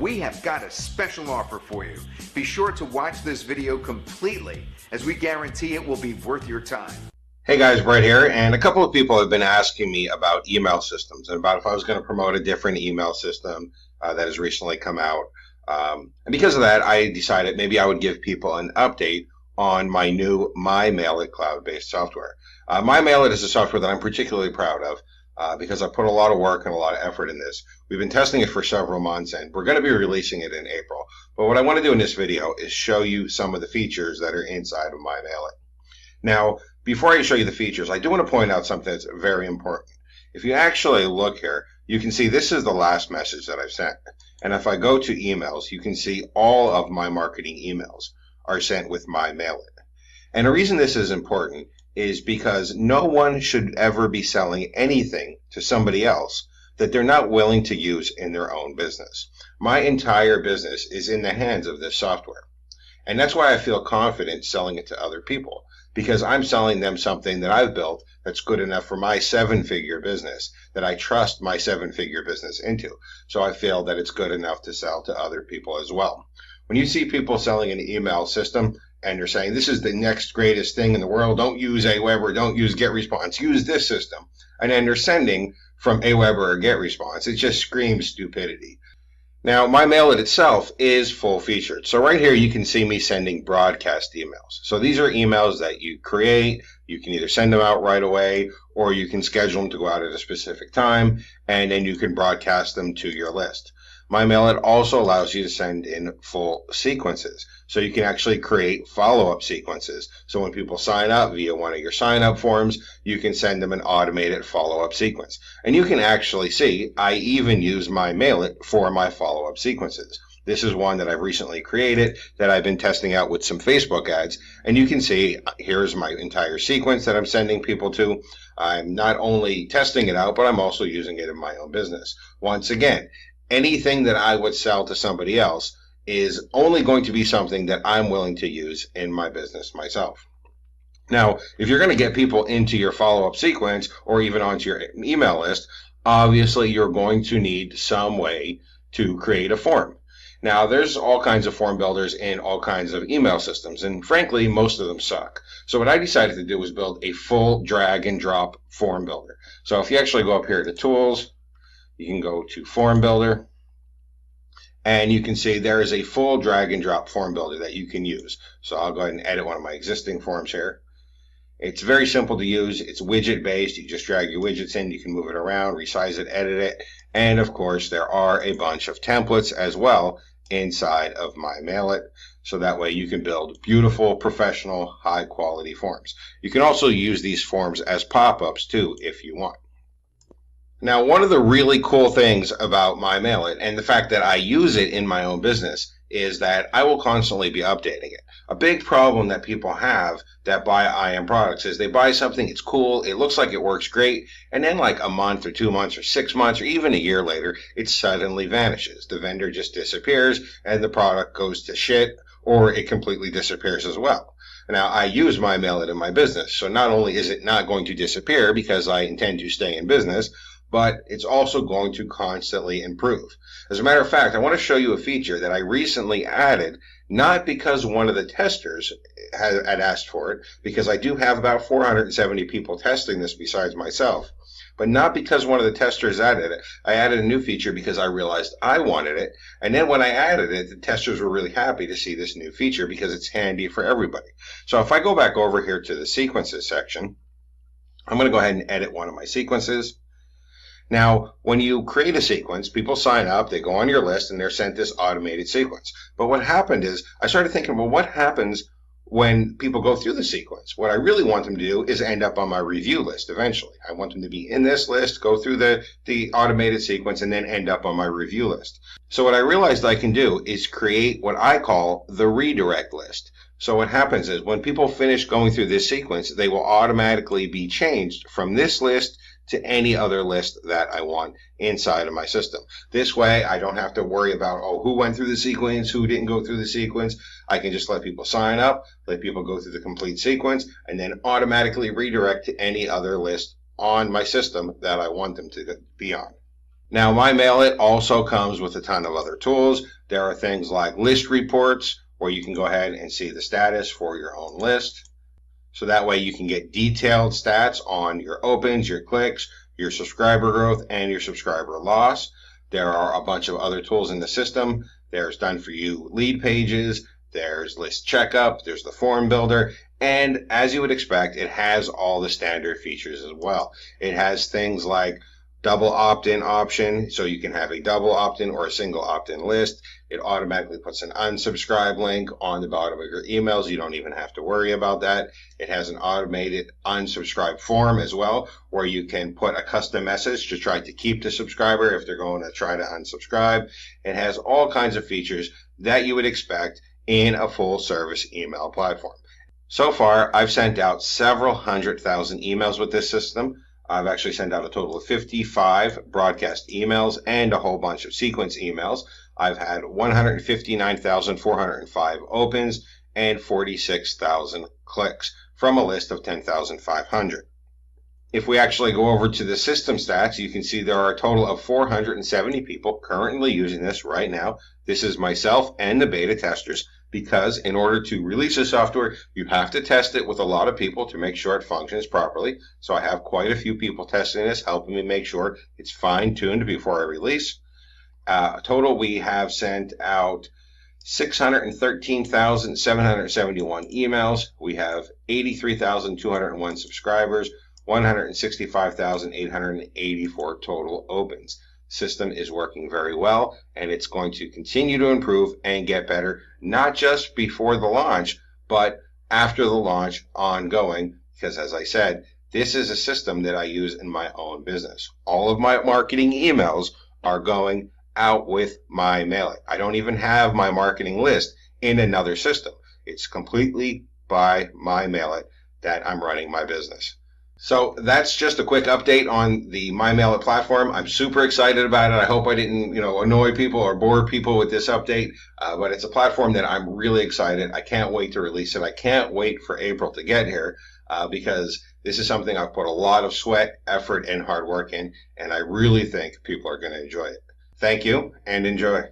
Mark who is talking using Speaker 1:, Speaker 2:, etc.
Speaker 1: we have got a special offer for you. Be sure to watch this video completely, as we guarantee it will be worth your time.
Speaker 2: Hey guys, Brett here, and a couple of people have been asking me about email systems and about if I was going to promote a different email system that has recently come out. And because of that, I decided maybe I would give people an update on my new MyMailit cloud-based software. MyMailit is a software that I'm particularly proud of because I put a lot of work and a lot of effort in this. We've been testing it for several months, and we're going to be releasing it in April. But what I want to do in this video is show you some of the features that are inside of MyMailit. Now, before I show you the features, I do want to point out something that's very important. If you actually look here, you can see this is the last message that I've sent. And if I go to emails, you can see all of my marketing emails are sent with MyMailit. And the reason this is important is because no one should ever be selling anything to somebody else that they're not willing to use in their own business. My entire business is in the hands of this software. And that's why I feel confident selling it to other people, because I'm selling them something that I've built that's good enough for my seven-figure business, that I trust my seven-figure business into. So I feel that it's good enough to sell to other people as well. When you see people selling an email system and they're saying, this is the next greatest thing in the world, don't use Aweber, don't use GetResponse, use this system, and then they're sending from Aweber or GetResponse, it just screams stupidity. Now, MyMailit itself is full-featured. So right here, you can see me sending broadcast emails. So these are emails that you create. You can either send them out right away, or you can schedule them to go out at a specific time, and then you can broadcast them to your list. MyMailit also allows you to send in full sequences. So you can actually create follow-up sequences. So when people sign up via one of your sign-up forms, you can send them an automated follow-up sequence. And you can actually see, I even use MyMailit for my follow-up sequences. This is one that I've recently created that I've been testing out with some Facebook ads. And you can see, here's my entire sequence that I'm sending people to. I'm not only testing it out, but I'm also using it in my own business. Once again, anything that I would sell to somebody else is only going to be something that I'm willing to use in my business myself. Now, if you're going to get people into your follow-up sequence or even onto your email list, obviously you're going to need some way to create a form. Now, there's all kinds of form builders in all kinds of email systems, and frankly, most of them suck. So what I decided to do was build a full drag and drop form builder. So if you actually go up here to Tools, you can go to Form Builder, and you can see there is a full drag and drop form builder that you can use. So I'll go ahead and edit one of my existing forms here. It's very simple to use. It's widget based. You just drag your widgets in. You can move it around, resize it, edit it. And of course, there are a bunch of templates as well inside of MyMailit. So that way you can build beautiful, professional, high quality forms. You can also use these forms as pop-ups too if you want. Now, one of the really cool things about MyMailit and the fact that I use it in my own business is that I will constantly be updating it. A big problem that people have that buy IM products is they buy something, it's cool, it looks like it works great, and then like a month or 2 months or 6 months or even a year later, it suddenly vanishes. The vendor just disappears and the product goes to shit, or it completely disappears as well. Now, I use MyMailit in my business, so not only is it not going to disappear because I intend to stay in business, but it's also going to constantly improve. As a matter of fact, I want to show you a feature that I recently added, not because one of the testers had asked for it, because I do have about 470 people testing this besides myself, but not because one of the testers added it. I added a new feature because I realized I wanted it, and then when I added it, the testers were really happy to see this new feature because it's handy for everybody. So if I go back over here to the sequences section, I'm going to go ahead and edit one of my sequences. Now, when you create a sequence, people sign up, they go on your list, and they're sent this automated sequence. But what happened is, I started thinking, well, what happens when people go through the sequence? What I really want them to do is end up on my review list eventually. I want them to be in this list, go through the automated sequence, and then end up on my review list. So what I realized I can do is create what I call the redirect list. So what happens is, when people finish going through this sequence, they will automatically be changed from this list to any other list that I want inside of my system. This way, I don't have to worry about, oh, who went through the sequence, who didn't go through the sequence. I can just let people sign up, let people go through the complete sequence, and then automatically redirect to any other list on my system that I want them to be on. Now, MyMailit also comes with a ton of other tools. There are things like list reports, where you can go ahead and see the status for your own list. So that way you can get detailed stats on your opens, your clicks, your subscriber growth, and your subscriber loss. There are a bunch of other tools in the system. There's done for you lead pages, there's list checkup, there's the form builder, and as you would expect, it has all the standard features as well. It has things like double opt-in option, so you can have a double opt-in or a single opt-in list. It automatically puts an unsubscribe link on the bottom of your emails. You don't even have to worry about that. It has an automated unsubscribe form as well, where you can put a custom message to try to keep the subscriber if they're going to try to unsubscribe. It has all kinds of features that you would expect in a full service email platform. So far, I've sent out several 100,000 emails with this system. I've actually sent out a total of 55 broadcast emails and a whole bunch of sequence emails. I've had 159,405 opens and 46,000 clicks from a list of 10,500. If we actually go over to the system stats, you can see there are a total of 470 people currently using this right now. This is myself and the beta testers, because in order to release the software, you have to test it with a lot of people to make sure it functions properly. So I have quite a few people testing this, helping me make sure it's fine-tuned before I release. Total, we have sent out 613,771 emails. We have 83,201 subscribers, 165,884 total opens. System is working very well, and it's going to continue to improve and get better, not just before the launch, but after the launch ongoing, because as I said, this is a system that I use in my own business. All of my marketing emails are going out with MyMailit. I don't even have my marketing list in another system. It's completely by MyMailit that I'm running my business. So that's just a quick update on the MyMailit platform. I'm super excited about it. I hope I didn't, annoy people or bore people with this update, but it's a platform that I'm really excited. I can't wait to release it. I can't wait for April to get here, because this is something I've put a lot of sweat, effort, and hard work in, and I really think people are going to enjoy it. Thank you, and enjoy.